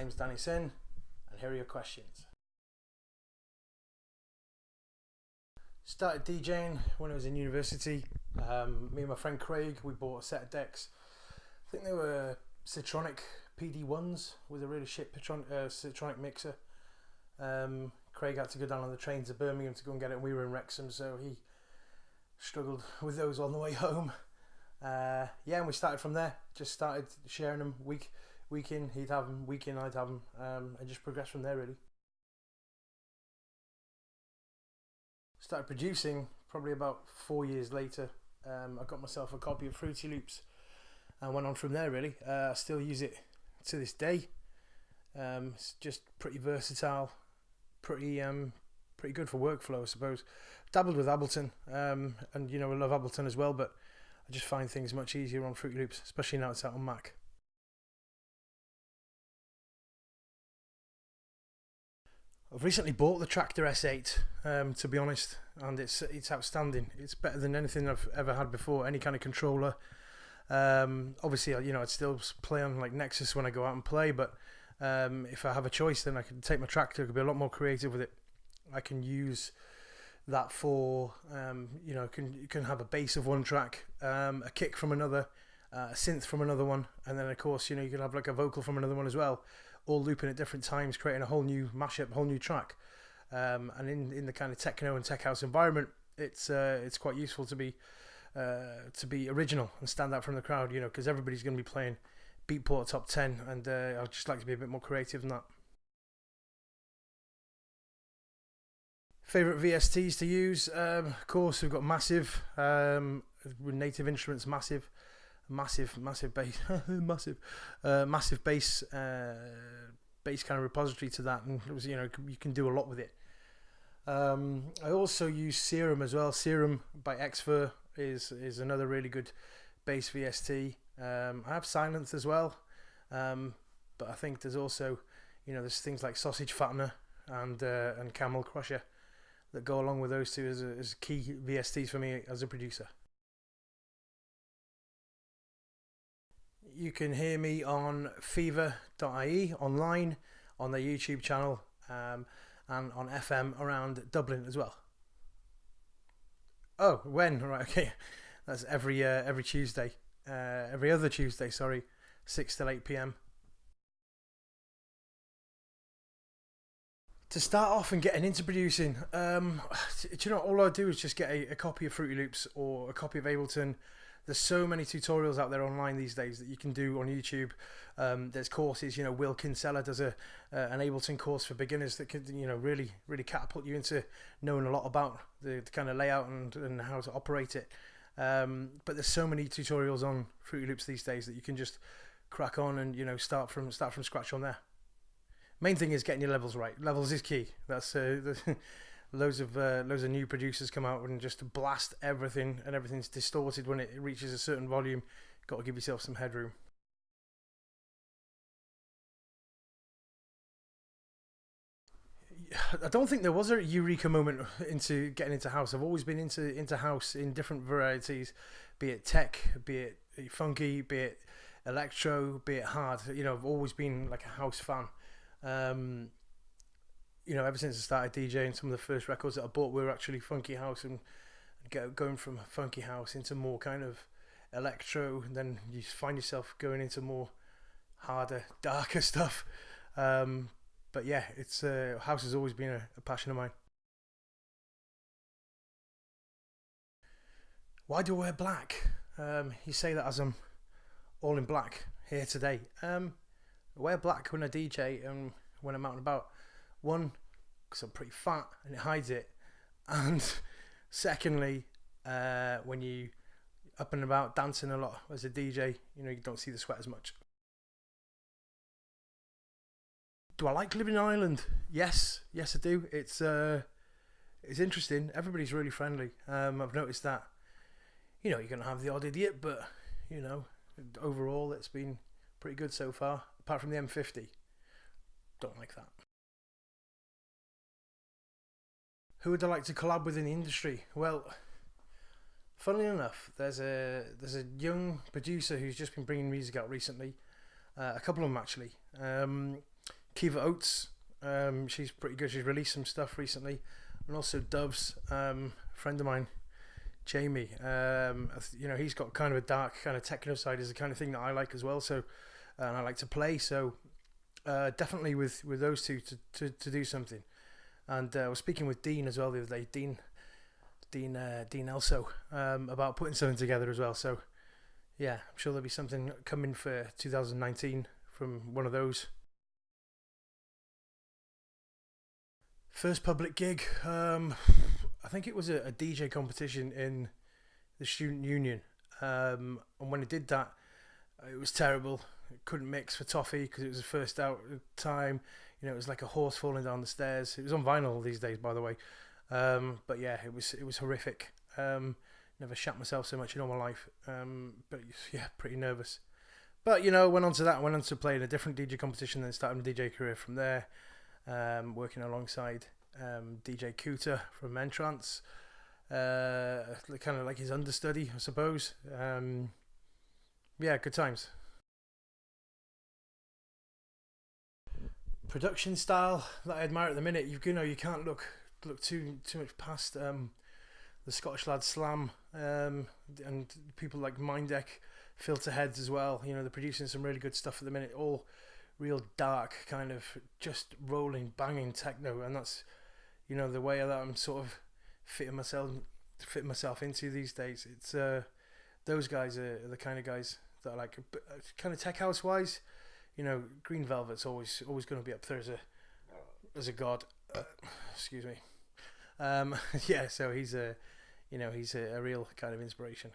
name's Danny Sin, and here are your questions. Started DJing when I was in university. Me and my friend Craig, we bought a set of decks. I think they were Citronic PD1s with a really shit Citronic mixer. Craig had to go down on the train to Birmingham to go and get it, and we were in Wrexham, so he struggled with those on the way home. Yeah, and we started from there. Just started sharing them week in, he'd have them, week in, I'd have them, and just progressed from there really. Started producing probably about 4 years later. I got myself a copy of Fruity Loops and went on from there really. I still use it to this day. It's just pretty versatile, pretty good for workflow, I suppose. Dabbled with Ableton, and you know, I love Ableton as well, but I just find things much easier on Fruity Loops, especially now it's out on Mac. I've recently bought the Traktor S8, to be honest, and it's outstanding. It's better than anything I've ever had before, any kind of controller. Obviously, you know, I'd still play on like Nexus when I go out and play, but if I have a choice, then I can take my Traktor. I could be a lot more creative with it. I can use that for, you know, you can have a bass of one track, a kick from another, a synth from another one, and then of course, you know, you can have like a vocal from another one as well, all looping at different times, creating a whole new mashup, a whole new track. And in the kind of techno and tech house environment, it's quite useful to be original and stand out from the crowd, you know, because everybody's going to be playing BEATPORT top 10, and I'd just like to be a bit more creative than that. Favourite VSTs to use? Of course, we've got Massive, with Native Instruments, massive bass, massive bass kind of repository to that, and it was, you know, you can do a lot with it. I also use Serum as well. Serum by Xfer is another really good bass VST. I have Silence as well, but I think there's also, you know, there's things like Sausage Fattener and Camel Crusher that go along with those two as key VSTs for me as a producer. You can hear me on fever.ie online, on their YouTube channel, and on FM around Dublin as well. Oh, when? Right, okay. That's every Tuesday, every other Tuesday, sorry, 6 till 8 p.m. To start off and getting into producing, do you know, all I do is just get a copy of Fruity Loops or a copy of Ableton. There's so many tutorials out there online these days that you can do on YouTube. There's courses, you know, Will Kinsella does an Ableton course for beginners that could, you know, really catapult you into knowing a lot about the kind of layout and how to operate it. But there's so many tutorials on Fruity Loops these days that you can just crack on and, you know, start from scratch on there. Main thing is getting your levels right. Levels is key. That's loads of new producers come out and just blast everything, and everything's distorted when it reaches a certain volume. Got to give yourself some headroom. I don't think there was a eureka moment into getting into house. I've always been into house in different varieties, be it tech, be it funky, be it electro, be it hard. You know, I've always been like a house fan. You know, ever since I started DJing, some of the first records that I bought were actually funky house, and going from funky house into more kind of electro, and then you find yourself going into more harder, darker stuff. But yeah, it's house has always been a passion of mine. Why do I wear black? You say that as I'm all in black here today. I wear black when I DJ and when I'm out and about. One, because I'm pretty fat and it hides it, and secondly, when you up and about dancing a lot as a DJ, you know, you don't see the sweat as much. Do I like living in Ireland? Yes, I do. It's interesting. Everybody's really friendly. I've noticed that. You know, you're gonna have the odd idiot, but you know, overall it's been pretty good so far. Apart from the M50, don't like that. Who would I like to collab with in the industry? Well, funnily enough, there's a young producer who's just been bringing music out recently. A couple of them actually. Kiva Oates, she's pretty good. She's released some stuff recently, and also Doves, friend of mine, Jamie. You know, he's got kind of a dark kind of techno side, is the kind of thing that I like as well. So, and I like to play. So, definitely with those two to do something. And I was speaking with Dean as well the other day, Dean Elso, about putting something together as well. So yeah, I'm sure there'll be something coming for 2019 from one of those. First public gig, I think it was a DJ competition in the student union, and when I did that, it was terrible. I couldn't mix for toffee because it was the first out time. You know, it was like a horse falling down the stairs. It was on vinyl these days, by the way. But yeah, it was horrific. Never shat myself so much in all my life. But yeah, pretty nervous. But you know, went on to play in a different DJ competition, then started my DJ career from there. Working alongside DJ Cooter from Entrance, kind of like his understudy, I suppose. Yeah, good times. Production style that I admire at the minute, you know, you can't look too much past the Scottish Lad Slam, and people like Minddeck, Filterheads as well. You know, they're producing some really good stuff at the minute, all real dark, kind of just rolling, banging techno, and that's, you know, the way that I'm sort of fitting myself into these days. It's those guys are the kind of guys that are like kind of tech house wise. You know, Green Velvet's always going to be up there as a god. Excuse me. Yeah, so he's a real kind of inspiration.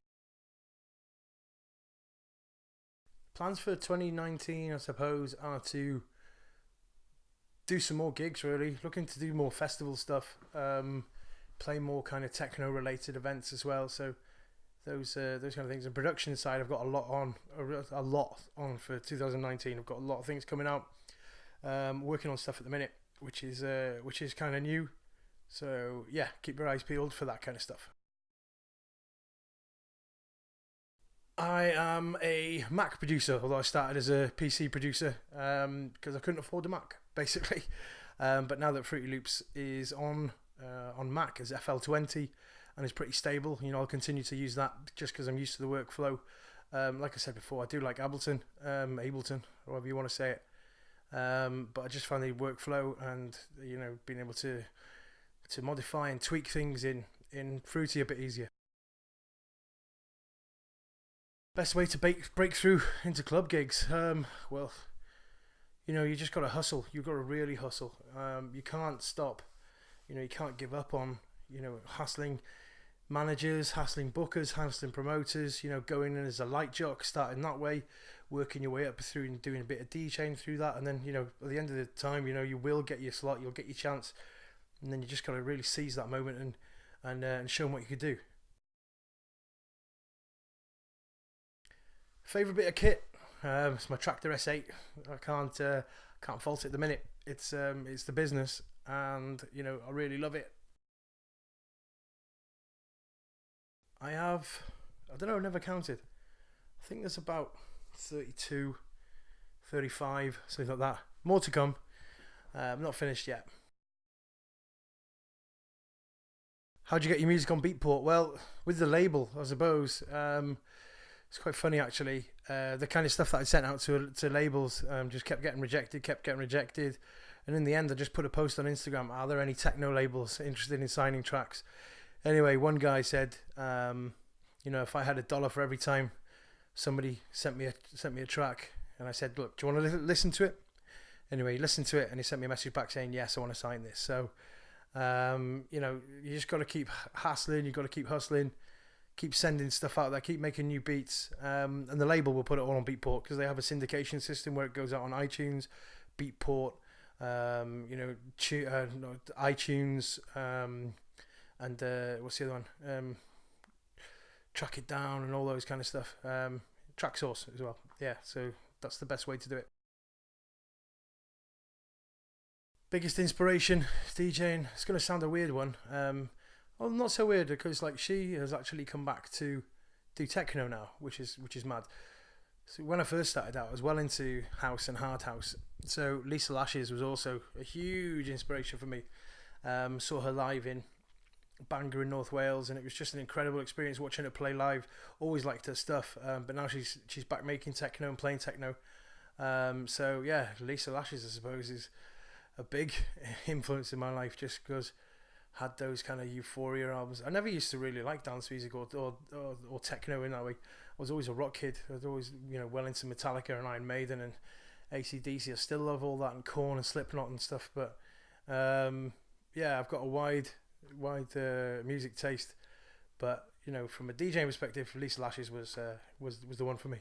Plans for 2019, I suppose, are to do some more gigs. Really looking to do more festival stuff. Play more kind of techno related events as well. So those kind of things. And production side, I've got a lot on for 2019. I've got a lot of things coming out. Working on stuff at the minute, which is kind of new. So yeah, keep your eyes peeled for that kind of stuff. I am a Mac producer, although I started as a PC producer because I couldn't afford a Mac, basically. But now that Fruity Loops is on Mac as FL20 and is pretty stable, you know, I'll continue to use that just because I'm used to the workflow. Like I said before, I do like Ableton, however you want to say it. But I just find the workflow and, you know, being able to modify and tweak things in Fruity a bit easier. Best way to break through into club gigs? Well, you know, you just got to hustle. You've got to really hustle. You can't stop. You know, you can't give up on, you know, hustling managers, hustling bookers, hustling promoters. You know, going in as a light jock, starting that way, working your way up through and doing a bit of DJing through that, and then, you know, at the end of the time, you know, you will get your slot, you'll get your chance, and then you just got to really seize that moment and show them what you could do. Favorite bit of kit? It's my Traktor S8. I can't fault it at the minute. It's the business, and you know, I really love it. I don't know, never counted. I think there's about 32, 35, something like that. More to come. I'm not finished yet. How'd you get your music on Beatport? Well, with the label, I suppose. It's quite funny actually. The kind of stuff that I sent out to labels just kept getting rejected, and in the end I just put a post on Instagram. Are there any techno labels interested in signing tracks? Anyway, one guy said, you know, if I had $1 for every time somebody sent me a track, and I said, look, do you want to listen to it? Anyway, he listened to it and he sent me a message back saying, yes, I want to sign this. So, you know, you just got to keep hassling. You got to keep hustling. Keep sending stuff out there, keep making new beats, and the label will put it all on Beatport because they have a syndication system where it goes out on iTunes, Beatport, you know, iTunes, and what's the other one? Track It Down and all those kind of stuff. Track Source as well. Yeah, so that's the best way to do it. Biggest inspiration DJing. It's going to sound a weird one. Well, not so weird because like she has actually come back to do techno now, which is mad. So when I first started out, I was well into house and hard house. So Lisa Lashes was also a huge inspiration for me. Saw her live in Bangor in North Wales, and it was just an incredible experience watching her play live. Always liked her stuff, but now she's back making techno and playing techno. So yeah, Lisa Lashes, I suppose, is a big influence in my life, just because had those kind of Euphoria albums. I never used to really like dance music or techno in that way. I was always a rock kid. I was always, well into Metallica and Iron Maiden and AC/DC. I still love all that, and Korn and Slipknot and stuff. But yeah, I've got a wide music taste. But from a DJing perspective, Lisa Lashes was the one for me.